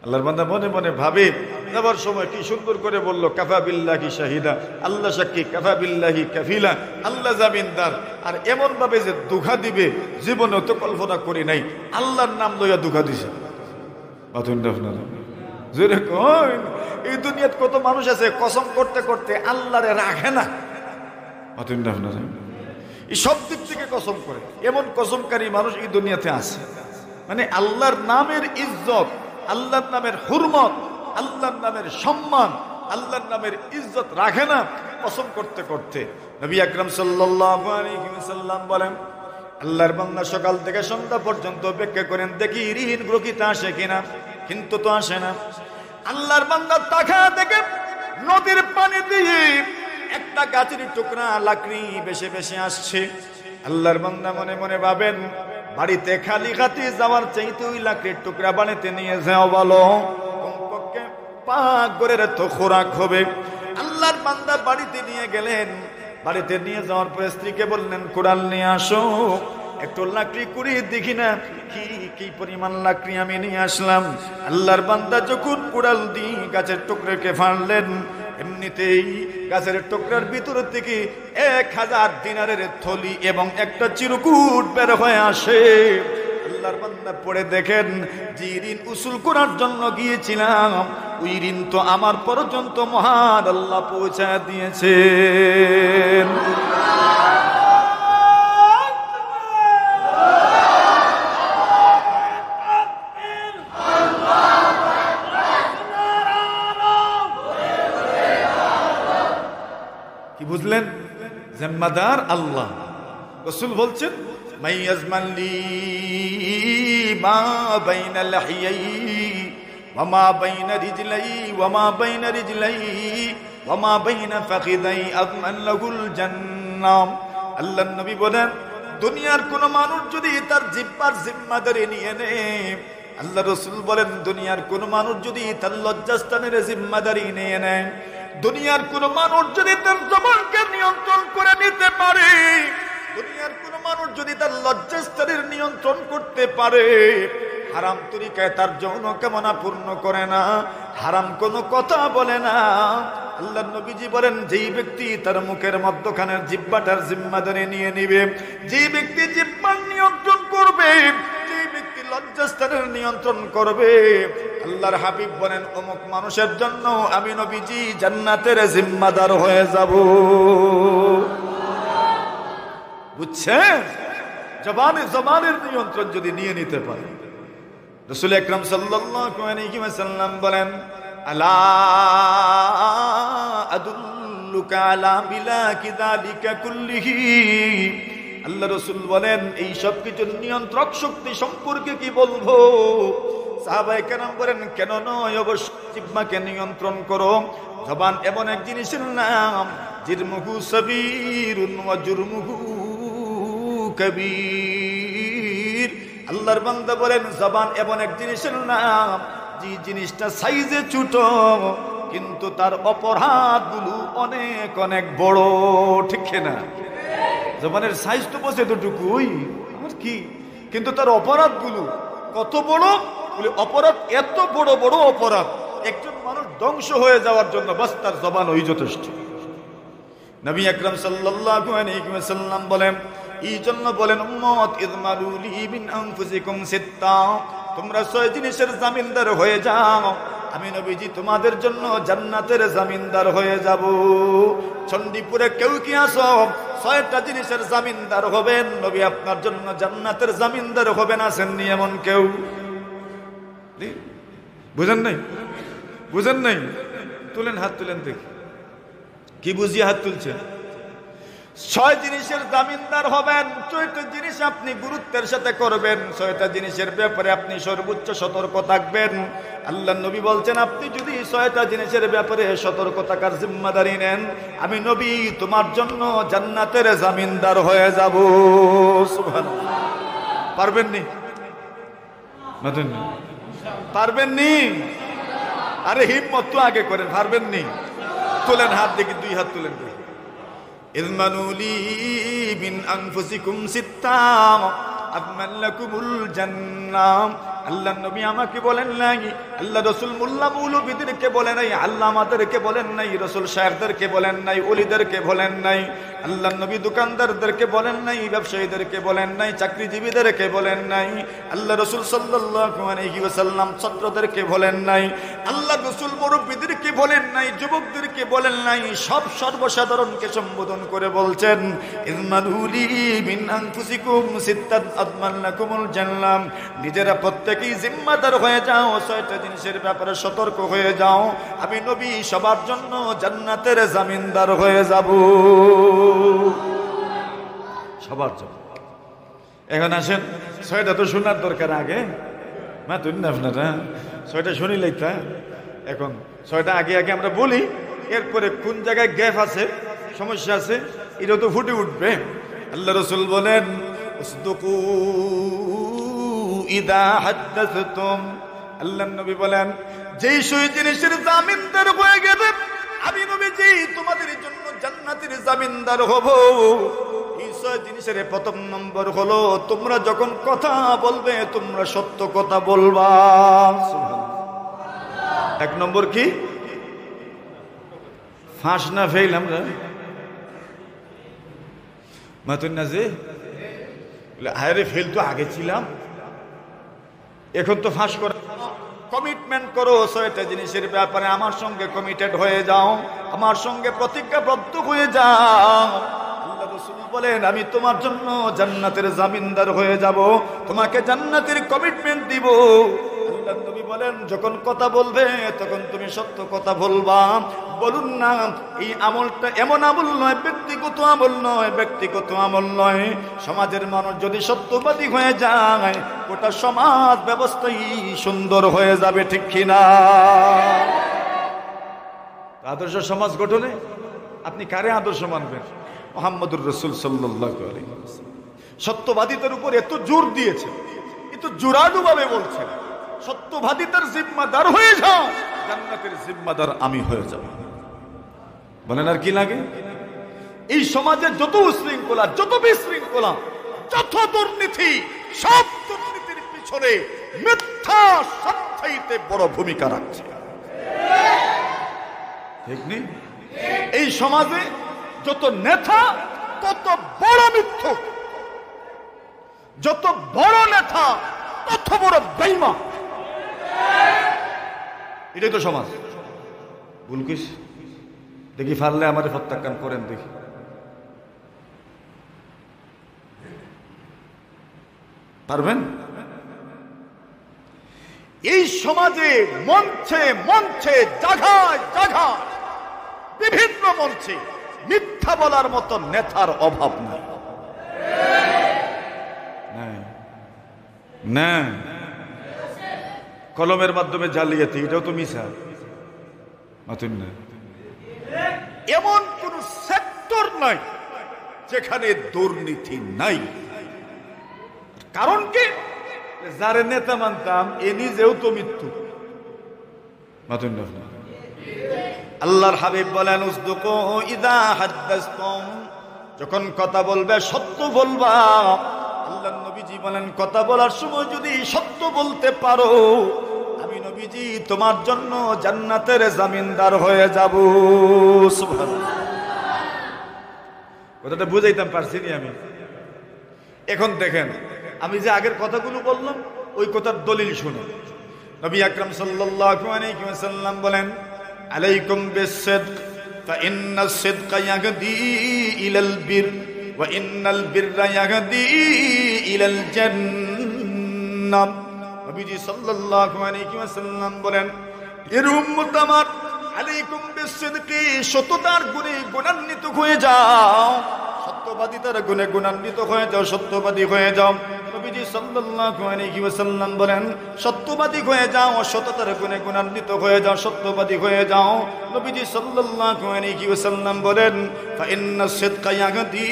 আল্লাহর বান্দা মনে মনে ভাবে, যাবার সময় কি সুন্দর করে বলল, কাফা বিল্লাহি শাহিদা, আল্লাহ সাক্ষী, কাফা বিল্লাহি কাফিলা, আল্লাহ জামিনদার। আর এমন ভাবে যে দুঃখা দিবে জীবনে তো কল্পনা করি নাই, আল্লাহর নাম লইয়া দুঃখা দিছে। এই দুনিয়াত কত মানুষ আছে কসম করতে করতে আল্লাহরে রাখে না, এই সব দিক থেকে কসম করে। এমন কসমকারী মানুষ এই দুনিয়াতে আছে, মানে আল্লাহর নামের ইজ্জত, আল্লাহর নামের হুরমত, আল্লাহর নামের সম্মান, আল্লাহর নামের ইজ্জত রাখে না কসম করতে করতে। নবী আকরাম সাল্লাল্লাহু আলাইহি ওয়াসাল্লাম বলেন, আল্লাহর বান্দা সকাল থেকে সন্ধ্যা পর্যন্ত অপেক্ষা করেন, দেখি ঋণ গ্রহিত আসে কিনা, কিন্তু তো আসে না। আল্লাহর বান্দা তাকা দেখে নদীর পানি দিয়ে একটা গাছের টুকরা লাকড়ি বেশি বেশি আসছে। আল্লাহর বান্দা মনে মনে ভাবেন, বাড়িতে খালি হাতে যাওয়ার চাইতে ওই লাকড়ির টুকরা বাড়িতে নিয়ে যাও ভালো, কমপক্ষে পাক করে তো খোরাক হবে। আল্লাহর বান্দা বাড়িতে নিয়ে গেলেন, বাড়িতে নিয়ে যাওয়ার পর স্ত্রীকে বললেন, কুড়াল নিয়ে আসো, একটু লাকড়ি কুড়িয়ে দেখি না কি কি পরিমাণ লাকড়ি আমি নিয়ে আসলাম। আল্লাহর বান্দা যখন কুড়াল দিয়ে গাছের টুকরাকে ফাড়লেন, এমনিতেই গাছের টুকরার ভিতর থেকে 1000 দিনারের থলি এবং একটা চিরকুট বের হয়ে আসে। আল্লাহর বান্দা পড়ে দেখেন, যে ঋণ উসুল করার জন্য গিয়েছিলাম ওই ঋণ তো আমার পর্যন্ত মহান আল্লাহ পৌঁছায় দিয়েছেন। কি বুঝলেন? জিম্মাদার আল্লাহ। রাসূল বলছেন, মাইয়াজমান লি মা বাইনা লাহিয়াই ওয়া মা বাইনা রিজলাই ওয়া মা বাইনা রিজলাই ওয়া মা বাইনা ফাখিদাই আযমান লাহুল জান্নাহ। আল্লাহর নবী বলেন, দুনিয়ার কোন মানুষ যদি তার জিহ্বার জিম্মাদারি নিয়ে নেয়, আল্লাহ রাসূল বলেন, দুনিয়ার কোন মানুষ যদি তার লজ্জাস্থানের জিম্মাদারি নিয়ে নেয়, দুনিয়ার কোন মানুষ যদি তার জবানকে নিয়ন্ত্রণ করে নিতে পারে, দুনিয়ার কোন মানুষ যদি তার লজ্জাস্থানের নিয়ন্ত্রণ করতে পারে, হারাম তরিকায় তার যৌন কামনা পূর্ণ করে না, হারাম কোনো কথা বলে না, আল্লাহর নবীজি বলেন, যেই ব্যক্তি তার মুখের মধ্যখানের জিহ্বাটার জিম্মাদারি নিয়ে নিবে, যেই ব্যক্তি জিহ্বার নিয়ন্ত্রণ করবে, যেই ব্যক্তি লজ্জাস্থানের নিয়ন্ত্রণ করবে, আল্লাহর হাবিব বলেন, অমুক মানুষের জন্য আমি নবীজি জান্নাতের জিম্মাদার হয়ে যাব। বুঝছেন? জবানের নিয়ন্ত্রণ যদি নিয়ে নিতে পারে। রাসূল আকরাম সাল্লাল্লাহু আলাইহি ওয়াসাল্লাম বলেন, আলা আদুল্লুকা আলা মিলাকি যালিকা কুল্লিহি। আল্লাহ রাসূল বলেন, এই সব কিছুর নিয়ন্ত্রক শক্তি সম্পর্কে কি বলবো? সাহাবায়ে কেরাম বলেন, কেন নয়, অবশ্যই জিহ্বাকে নিয়ন্ত্রণ করো। জবান এমন এক জিনিসের নাম, জিরমুহু সাবীরুন ওয়া জুরমুহু কবীর। আল্লাহর বান্দা বলেন, জবান এমন এক জিনিসের নাম, যে জিনিসটা সাইজে ছোট কিন্তু তার অপরাধগুলো অনেক অনেক বড়। ঠিক না? জবানের সাইজ তো বসে এতটুকুই, আমার কি, কিন্তু তার অপরাধগুলো কত বড়। বলে অপরাধ এত বড় বড় অপরাধ, একজন মানুষ ধ্বংস হয়ে যাওয়ার জন্য বাস তার জবান ওই যথেষ্ট। নবী আকরাম সাল্লাল্লাহু আলাইহি ওয়াসাল্লাম বলেন, এই জন্য বলেন, উম্মত ইযমালু লি মিন আনফুসিকুম সিত্তা, তোমরা 6 জিনিসের জামিনদার হয়ে যাও, আমি নবীজি তোমাদের জন্য জান্নাতের জামিনদার হয়ে যাব। চণ্ডীপুরে কেউ কি আসো 6টা জিনিসের জামিনদার হবেন, নবী আপনার জন্য জান্নাতের জামিনদার হবেন, আসেননি এমন কেউ? বুঝেন নাই? বুঝেন নাই? তুলেন, হাত তুলেন দেখি, কি বুঝিয়ে হাত তুলছেন? 6 জিনিসের জামিনদার হবেন, 6টা জিনিস আপনি গুরুত্বের সাথে করবেন, 6টা জিনিসের ব্যাপারে আপনি সর্বোচ্চ সতর্ক থাকবেন। আল্লাহ নবী বলছেন, আপনি যদি 6টা জিনিসের ব্যাপারে সতর্ক থাকার জিম্মাদারি নেন, আমি নবী তোমার জন্য জান্নাতের জামিনদার হয়ে যাব। সুবহানাল্লাহ। পারবেন নি? পারবেন নি? আরে হিম্মত তো আগে করেন, পারবেন নি? তোলেন হাত দেখি, 2 হাত তুলেন। ইযমানু লি মিন আনফুসিকুম সিত্তা আযমান লাকুমুল জান্নাহ। আল্লাহ নবী আমাকে বলেন নাই, আল্লাহ রাসূল মোল্লা মৌলবীদেরকে বলেন নাই, আল্লামাদেরকে বলেন নাই, রাসূল শায়েখদেরকে বলেন নাই, ওলিদেরকে বলেন নাই, আল্লাহ নবী দোকানদারদেরকে বলেন নাই, ব্যবসায়ীদেরকে বলেন নাই, চাকরিজীবীদেরকে বলেন নাই, আল্লাহ রাসূল সাল্লাল্লাহু আলাইহি ওয়াসাল্লাম ছাত্রদেরকে বলেন নাই, আল্লাহ রাসূল মুরব্বিদেরকে বলেন নাই, যুবকদেরকে বলেন নাই, সব সর্বসাধারণকে সম্বোধন করে বলছেন, ইযমানু লি মিন আনফুসিকুম সিত্তাত আযমান লাকুমুল জান্নাহ। নিজেরা প্রত্যেকেই জিম্মাদার হয়ে যাও, 6টা জিনিসের ব্যাপারে সতর্ক হয়ে যাও, আমি নবী সবার জন্য জান্নাতের জামিনদার হয়ে যাব, সবার জন্য। এখন আসেন, 6টা তো শোনার দরকার আগে, মা তুই না আপনারা 6টা শুনিলেই তা। এখন 6টা আগে আগে আমরা বলি, এরপরে কোন জায়গায় গ্যাপ আছে, সমস্যা আছে, এটা তো ফুটে উঠবে। আল্লাহ রাসূল বলেন, উসদুকু ইদা হাদাসতুম। আল্লাহ নবী বলেন, যেই 6 জিনিসের জামিনদার হয়ে গেলে আমি নবীজি তোমাদের জন্য জান্নাতের জামিনদার হব। এই 6 জিনিসের প্রথম নম্বর হলো, তোমরা যখন কথা বলবে তোমরা সত্য কথা বলবা। 1 নম্বর কি? ফাঁস না ফেল আমরা মাতুন না যে আরে ফেল তো আগে ছিলাম, এখন তো ফাঁস করে। কমিটমেন্ট করো 6টা জিনিসের ব্যাপারে আমার সঙ্গে কমিটেড হয়ে যাও, আমার সঙ্গে প্রতিজ্ঞাবদ্ধ হয়ে যাও। আল্লাহ রাসূল বলেন আমি তোমার জন্য জান্নাতের জামিনদার হয়ে যাব, তোমাকে জান্নাতের কমিটমেন্ট দিব। আল্লাহ নবী বলেন যখন কথা বলবে তখন তুমি সত্য কথা বলবা। বলুন না এই আমলটা এমন আমল নয়, ব্যক্তিগত আমল নয়, ব্যক্তিগত আমল নয়। সমাজের মানুষ যদি সত্যবাদী হয়ে যায় গোটা সমাজ ব্যবস্থাই সুন্দর হয়ে যাবে, ঠিক কিনা? আদর্শ সমাজ গঠনে আপনি কারে আদর্শ মানবেন? মুহাম্মদুর রাসূল সাল্লাল্লাহু আলাইহি ওয়াসাল্লাম সত্যবাদিতার উপর এত জোর দিয়েছে, এত জোরালো ভাবে বলছেন সত্যবাদিতার জিম্মাদার হয়ে যাও, জান্নাতের জিম্মাদার আমি হয়ে যাব। বলেন আর কি লাগে? এই সমাজে যত উশৃঙ্খলা, যত বিশৃঙ্খলা, যত দুর্নীতি, সব দুর্নীতির পিছনে মিথ্যা সবচাইতে বড় ভূমিকা রাখছে, ঠিক নেই? এই সমাজে যত নেতা তত বড় মিথ্যুক, যত বড় নেতা তত বড় বেঈমান। এটাই তো সমাজ। বুলকিস দেখি পারলে আমার প্রত্যাখ্যান করেন, দেখি পারবেন? এই সমাজে মঞ্চে মঞ্চে জায়গায় জায়গায় বিভিন্ন মঞ্চে মিথ্যা বলার মতো নেতার অভাব নাই, না কলমের মাধ্যমে জালিয়াতি, এটাও তো মিছা। এমন কোন সেক্টর নাই যেখানে দুর্নীতি নাই। কারণ কি? যারে নেতা মানতাম এ নিজেও তো মৃত্যু। আল্লাহর হাবিব বলেন উসদুকু ইযা হাদাসতুম, যখন কথা বলবে সত্য বলবা। আল্লাহর নবীজি বলেন কথা বলার সময় যদি সত্য বলতে পারো আমি নবীজি তোমার জন্য জান্নাতের জামিনদার হয়ে যাব। সুবহানাল্লাহ। কথাটা বুঝাইতাম পারছি নি আমি? এখন দেখেন আমি যে আগের কথাগুলো বললাম ওই কথার দলিল শুনুন। নবী আকরাম সাল্লাল্লাহু আলাইহি ওয়াসাল্লাম বলেন আলাইকুম বিস-সিদক ফাইন্নাস সিদকা ইয়াহদি ইলাল বির ওয়া ইন্নাল বিররা ইয়াহদি ইলাল জান্নাহ। নবীজি সাল্লাল্লাহু আলাইহি ওয়াসাল্লাম বলেন এর উম্মত আমার আলাইকুম বিস-সিদকি, সত্যতার গুণে গুণান্বিত হয়ে যাও, সত্যবাদিতার গুণে গুণান্বিত হয়ে যাও, সত্যবাদী হয়ে যাও। নবীজি সাল্লাল্লাহু আলাইহি ওয়াসাল্লাম বলেন সত্যবাদী হয়ে যাও, সততার গুণে গুণান্বিত হয়ে যাও, সত্যবাদী হয়ে যাও। নবীজি সাল্লাল্লাহু আলাইহি ওয়াসাল্লাম বলেন ফাইন্নাস সিদকা ইয়াহদি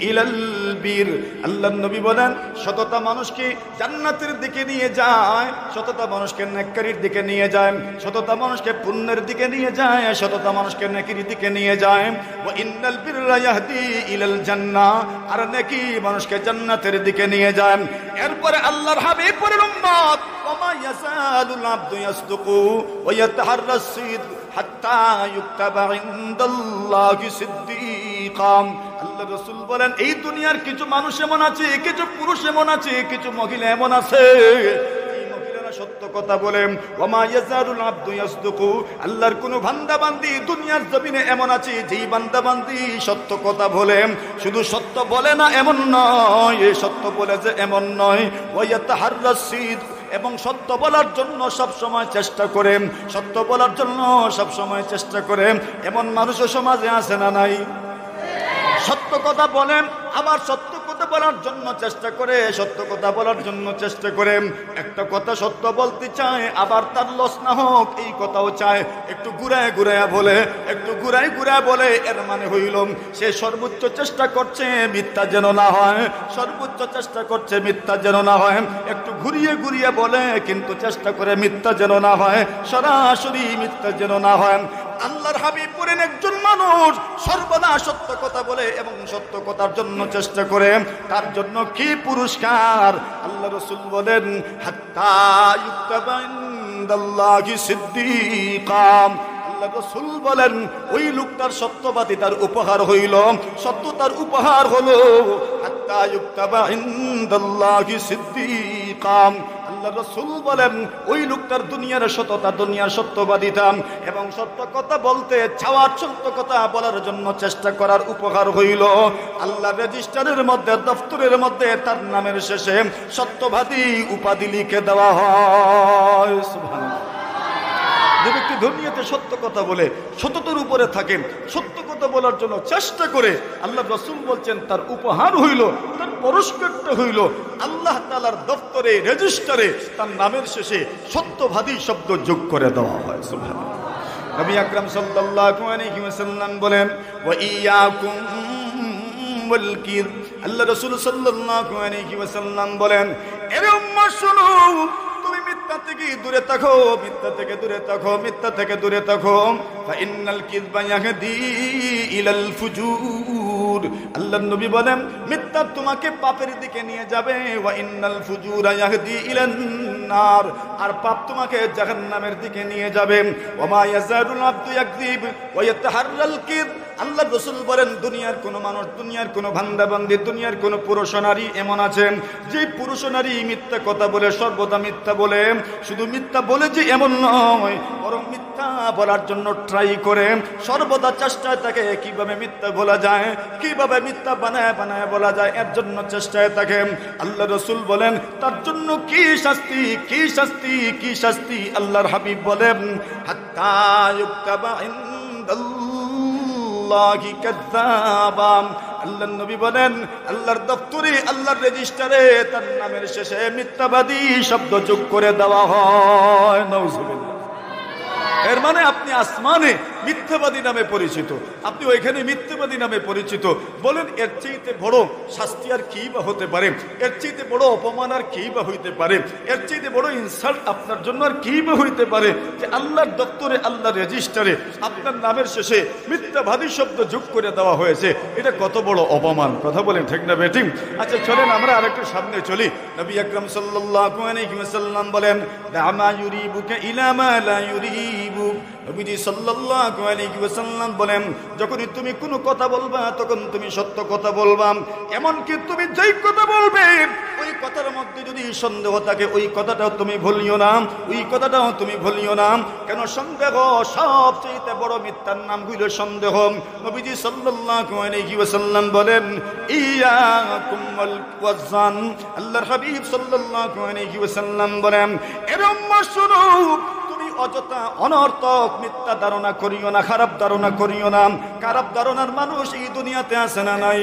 ইলাল বির। আল্লাহর নবী বলেন সততা মানুষকে জান্নাতের দিকে নিয়ে যায়, সততা মানুষকে নেককারির দিকে নিয়ে যায়, সততা মানুষকে পুণ্যের দিকে নিয়ে যায়, সততা মানুষকে নেকির দিকে নিয়ে যায়। ওয়া ইন্নাল বিররা ইয়াহদি ইলাল জান্নাহ, আর নেকি মানুষকে জান্নাতের দিকে নিয়ে যায়। এরপরে আল্লাহর হাবিব বলেন উম্মত ওমা ইয়াসালুল আবদু ইয়াসদুকু ওয়া ইয়াতাহাররাস সিদক হাত্তা ইউকতাবা ইনদাল্লাহি সিদ্দিকাম। আল্লাহ রাসূল বলেন এই দুনিয়ার কিছু মানুষ এমন আছে, কিছু পুরুষ এমন আছে, কিছু মহিলা এমন আছে এই মহিলারা সত্য কথা বলে। ওমা ইয়াজারুল আবদু ইয়াসদুকু, আল্লাহর কোন বান্দা বান্দি দুনিয়ার জমিনে এমন আছে যেই বান্দা বান্দি সত্য কথা বলে, শুধু সত্য বলে না এমন নয়, এই সত্য বলে যে এমন নয়, ওয়া ইয়াতাহাররাস সিদক, এবং সত্য বলার জন্য সব সময় চেষ্টা করে, সত্য বলার জন্য সব সময় চেষ্টা করে। এমন মানুষও সমাজে আছে না নাই? সত্য কথা বলেন আবার সত্য কথা বলার জন্য চেষ্টা করে, সত্য কথা বলার জন্য চেষ্টা করে। একটা কথা সত্য বলতে চায় আবার তার লস না হোক এই কথাও চায়, একটু ঘুরায় ঘুরায় বলে, একটু ঘুরায় ঘুরায় বলে। এর মানে হইল সে সর্বোচ্চ চেষ্টা করছে মিথ্যা যেন না হয়, সর্বোচ্চ চেষ্টা করছে মিথ্যা যেন না হয়। একটু ঘুরিয়ে ঘুরিয়ে বলে কিন্তু চেষ্টা করে মিথ্যা যেন না হয়, সরাসরি মিথ্যা যেন না হয়। আল্লাহর হাবিব বলেন একজন মানুষ সর্বদা সত্য কথা বলে এবং সত্য কথার জন্য চেষ্টা করে, তার জন্য কি পুরস্কার? আল্লাহ রাসূল বলেন হাত্তা ইউকতাবা ইনদাল্লাহি সিদ্দিকাম। আল্লাহ রাসূল বলেন ওই লোকটার সত্যবাদিতার উপহার হইল, সত্যতার উপহার হলো হাত্তা ইউক্তাবা ইনদাল্লাহি সিদ্দিকাম। আল্লাহ রাসূল বলেন ওই লোকটার দুনিয়ার সততা, দুনিয়ার সত্যবাদিতা এবং সত্য কথা বলতে চাওয়ার, সত্য কথা বলার জন্য চেষ্টা করার উপহার হইল আল্লাহ রেজিস্টারের মধ্যে, দফতরের মধ্যে তার নামের শেষে সত্যবাদী উপাধি লিখে দেওয়া হয়। সুবহানাল্লাহ। যে ব্যক্তি দুনিয়াতে সত্য কথা বলে, সততার উপরে থাকেন, সত্য কথা বলার জন্য চেষ্টা করে, আল্লাহ রাসূল বলছেন তার উপহার হইল, তার পুরস্কারটা হইল আল্লাহ তাআলার দফতরে, রেজিস্টারে তার নামের শেষে সত্যবাদী শব্দ যোগ করে দেওয়া হয়। সুবহানাল্লাহ। নবী আকরাম সাল্লাল্লাহু আলাইহি ওয়াসাল্লাম বলেন ওয়া ইয়াকুম ওয়াল কিয। আল্লাহ রাসূল সাল্লাল্লাহু আলাইহি ওয়াসাল্লাম বলেন এরে উম্মত শুনো, তুমি মিথ্যা থেকে দূরে থাকো, মিথ্যা থেকে দূরে থাকো, মিথ্যা থেকে দূরে থাকো। ফাইন্নাল কিযবা ইয়াহদি ইলাল ফুজুর। আল্লাহর নবী বলেন মিথ্যা তোমাকে পাপের দিকে নিয়ে যাবে, ওয়া ইন্নাল ফুজুরা ইয়াহদি ইলান নার, আর পাপ তোমাকে জাহান্নামের দিকে নিয়ে যাবে। ওয়া মা ইয়াজালুল আবদু ইয়াকযিব ওয়া ইয়াতাহাররাল কিয। আল্লাহর রাসূল বলেন দুনিয়ার কোন মানুষ, দুনিয়ার কোন বান্দাবান্দি, দুনিয়ার কোন পুরুষ নারী এমন আছেন যে পুরুষ নারী মিথ্যা কথা বলে, সর্বদা মিথ্যা বলে। শুধু মিথ্যা বলে যে এমন নয়, বরং মিথ্যা বলার জন্য ট্রাই করে, সর্বদা চেষ্টায় থাকে কিভাবে মিথ্যা বলা যায়, কিভাবে মিথ্যা বানায় বানায় বলা যায়, এর জন্য চেষ্টায় থাকে। আল্লাহ রাসূল বলেন তার জন্য কি শাস্তি, কি শাস্তি, কি শাস্তি। আল্লাহর হাবিব বলেন হাত্তা ইউক্তাবা ইনদাল্লাহি কাযযাবা। আল্লাহর নবী বলেন আল্লাহর দফতরে, আল্লাহর রেজিস্টারে তার নামের শেষে মিথ্যাবাদী শব্দ যোগ করে দেওয়া হয়। নাউজুবিল্লাহ। এর মানে আপনি আসমানে মিথ্যাবাদী নামে পরিচিত, আপনি ওইখানে মিথ্যাবাদী নামে পরিচিত। বলেন এর চাইতে বড় শাস্তি আর কি বা হতে পারে, এর চাইতে বড় অপমান আর কি বা হইতে পারে, এর চাইতে বড় ইনসাল্ট আপনার জন্য আর কি বা হইতে পারে যে আল্লাহর দপ্তরে, আল্লাহর রেজিস্টারে আপনার নামের শেষে মিথ্যাবাদী শব্দ যোগ করে দেওয়া হয়েছে। এটা কত বড় অপমান, কথা বলেন ঠিক না বেঠিক? আচ্ছা চলেন আমরা আরেকটু সামনে চলি। নবী আকরাম সাল্লাল্লাহু আলাইহি ওয়াসাল্লাম বলেন দামা ইউরিবুকা ইলা মা লা ইউরিবু। নবীজি সাল্লাল্লাহু আলাইহি ওয়াসাল্লাম বলেন যখনই তুমি কোনো কথা বলবা তখন তুমি সত্য কথা বলবা, এমনকি তুমি যেই কথা বলবে ওই কথার মধ্যে যদি সন্দেহ থাকে ওই কথাটাও তুমি ভুলিও না, ওই কথাটাও তুমি ভুলিও না। কেন সন্দেহ সবচেয়ে বড় মিথ্যার নাম হইল সন্দেহ। নবীজি সাল্লাল্লাহু আলাইহি ওয়াসাল্লাম বলেন ইয়াকুম ওয়াল ওয়াজান। আল্লাহর হাবিব সাল্লাল্লাহু আলাইহি ওয়াসাল্লাম বলেন এর উম্মত শুনো, অযথা অনর্থক মিথ্যা ধারণা করিও না, খারাপ ধারণা করিও না। খারাপ ধারণার মানুষ এই দুনিয়াতে আছে না নাই?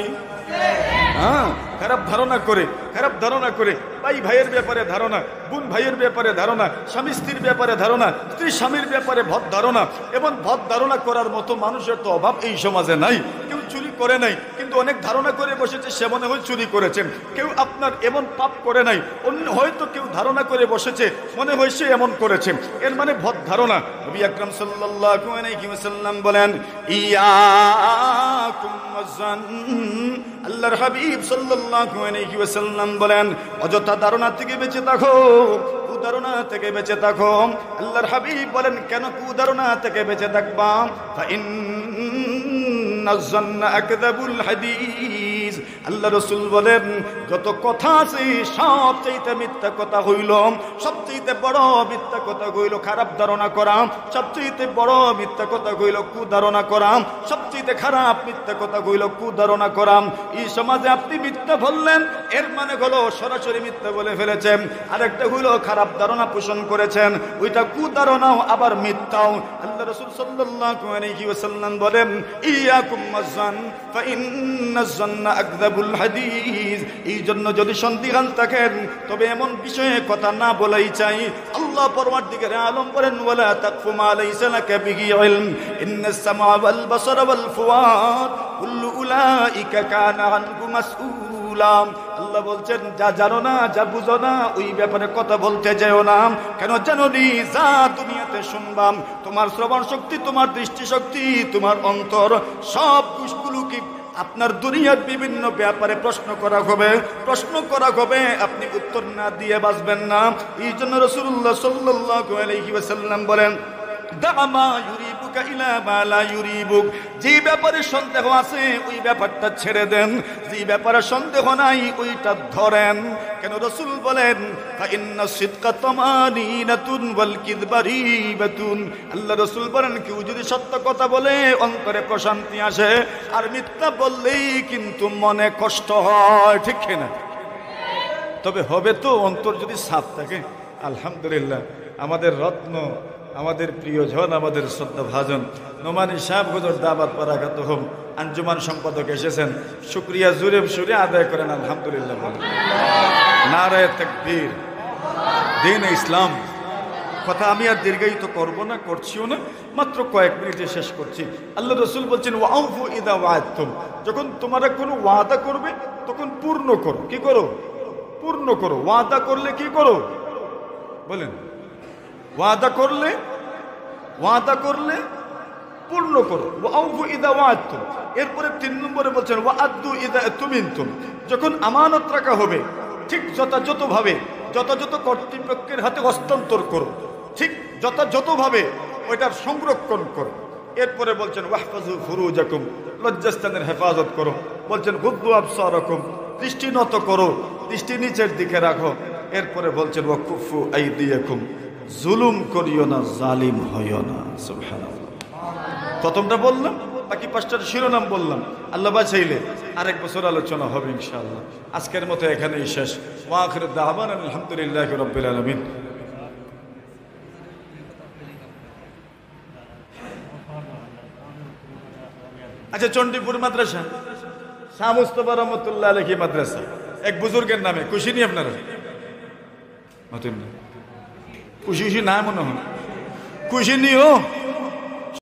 হ্যাঁ, খারাপ ধারণা করে, খারাপ ধারণা করে ভাই ভাইয়ের ব্যাপারে ধারণা, বোন ভাইয়ের ব্যাপারে ধারণা, স্বামী স্ত্রীর ব্যাপারে ধারণা, স্ত্রী স্বামীর ব্যাপারে ভদ ধারণা। এবং ভদ ধারণা করার মতো মানুষের তো অভাব এই সমাজে নাই। কেউ চুরি করে নাই কিন্তু অনেক ধারণা করে বসেছে সে মনে হয় চুরি করেছেন। কেউ আপনার এমন পাপ করে নাই, অন্য হয়তো কেউ ধারণা করে বসেছে মনে হয় সে এমন করেছে, এর মানে ভদ ধারণা। নবী আকরাম সাল্লাল্লাহু আলাইহি ওয়াসাল্লাম বলেন ইয়াকুম ওয়াজান। আল্লাহর হাবিব সাল্লাল্লাহু আলাইহি ওয়াসাল্লাম বলেন অযথা ধারণা থেকে বেঁচে থাকো, কুধারণা থেকে বেঁচে থাকো। আল্লাহর হাবিব বলেন কেন কুধারণা থেকে বেঁচে থাকবা? ফাইন্নাজ-যান্না আকযাবুল হাদিস। আল্লাহ রাসূল বলেন যত কথা আছে সবচেয়ে মিথ্যা কথা হইল, সবচেয়ে বড় মিথ্যা কথা হইল খারাপ ধারণা করা, সবচেয়ে বড় মিথ্যা কথা হইল কুধারণা করা, সবচেয়ে খারাপ মিথ্যা কথা হইল কুধারণা করা। এই সমাজে আপনি মিথ্যা বললেন এর মানে হলো সরাসরি মিথ্যা বলে ফেলেছেন, আরেকটা হইল খারাপ ধারণা পোষণ করেছেন, ওইটা কুধারণাও আবার মিথ্যাও। আল্লাহ রাসূল সাল্লাল্লাহু আলাইহি ওয়াসাল্লাম বলেন ইয়াকুম ওয়াজান ফাইন্নাজ-যান্না আকযাবুল হাদিস। এই জন্য যদি সন্দিহান থাকেন তবে এমন বিষয়ে কথা না বলাই চাই। আল্লাহ পরওয়ারদিগার আলম বলেন ওয়ালা তাকফু মা লাইসা লাকা বিহি ইলম ইন্নাস সামা ওয়াল বাসারা ওয়াল ফুয়াদ কুল্লু উলাইকা কানা আনহু মাসউলা। আল্লাহ বলছেন যা জানো না, যা বুঝো না ওই ব্যাপারে কথা বলতে যেও না। কেন জানো নি? যা দুনিয়াতে শুনবাম, তোমার শ্রবণ শক্তি, তোমার দৃষ্টি শক্তি, তোমার অন্তর, সব কুশগুলো কি আপনার দুনিয়ার বিভিন্ন ব্যাপারে প্রশ্ন করা হবে, প্রশ্ন করা হবে, আপনি উত্তর না দিয়ে বাঁচবেন না। এই জন্য রাসূলুল্লাহ সাল্লাল্লাহু আলাইহি ওয়াসাল্লাম বলেন দামা ইউরিবুকা ইয়ারুদ্দুকা ইলা মা লা ইউরিবুক, যে ব্যাপারে সন্দেহ আছে ওই ব্যাপারটা ছেড়ে দেন, যে ব্যাপারে সন্দেহ নাই ওইটা ধরেন। কেন রাসূল বলেন ফা ইন্না সিদকা তামানিনাতুন ওয়াল কিযবা রিবাতুন, আল্লাহ রাসূল বলেন কেউ যদি সত্য কথা বলে অন্তরে প্রশান্তি আসে, আর মিথ্যা বললেই কিন্তু মনে কষ্ট হয়, ঠিক কিনা? তবে হবে তো অন্তর যদি সাফ থাকে। আলহামদুলিল্লাহ, আমাদের রত্ন, আমাদের প্রিয়জন, আমাদের শ্রদ্ধাভাজন নোমানী সাহেব হুজুর দাওয়াত বারাকাত হোম আঞ্জুমান সম্পাদক এসেছেন, শুকরিয়া জুরে সুরে আদায় করেন আলহামদুলিল্লাহ বলেন। নারায়ে তাকবীর, দ্বীন ইসলাম। কথা আমি আর দীর্ঘায়িত করব না, করছিও না, মাত্র কয়েক মিনিটে শেষ করছি। আল্লাহ রাসূল বলছেন ওয়াউফু ইযা ওয়া'আদতুম, যখন তোমরা কোনো ওয়াদা করবে তখন পূর্ণ করো। কি করো? পূর্ণ করো। ওয়াদা করলে কি করো বলেন? ওয়াদা করলে পূর্ণ করো। ওয়াউফু ইযা ওয়া'আদতুম। এরপরে 3 নম্বরে বলছেন ওয়া'আদ্দু ইযা তুমিনতুম, যখন আমানত রাখা হবে ঠিক যথাযথভাবে যথাযথ কর্তৃপক্ষের হাতে হস্তান্তর করো, ঠিক যথাযথভাবে ওইটার সংরক্ষণ করো। এরপরে বলছেন ওয়াহফাজু ফুরুজাকুম, লজ্জাস্থানের হেফাজত করো। বলছেন গুদ্দু আবসারাকুম, দৃষ্টি নত করো, দৃষ্টি নিচের দিকে রাখো। এরপরে বলছেন ওয়াকুফু আইদিয়াকুম, জুলুম করিও না, জালিম হইও না। সুবহানাল্লাহ। প্রথমটা বললাম, বাকি 5টার শিরোনাম বললাম। আল্লাহ বাঁচাইলে আরেক বছর আলোচনা হবে ইনশাআল্লাহ। আজকের মতো এখানেই শেষ। ওয়া আখিরু দাওয়ানা আলহামদুলিল্লাহি রাব্বিল আলামিন। আচ্ছা, চণ্ডীপুর মাদ্রাসা, শাহ মুস্তাফা রহমতুল্লাহ আলাইহি মাদ্রাসা, এক বুজুর্গের নামে, খুশি নি আপনারা? খুশি না মনে হয়? খুশি নিও।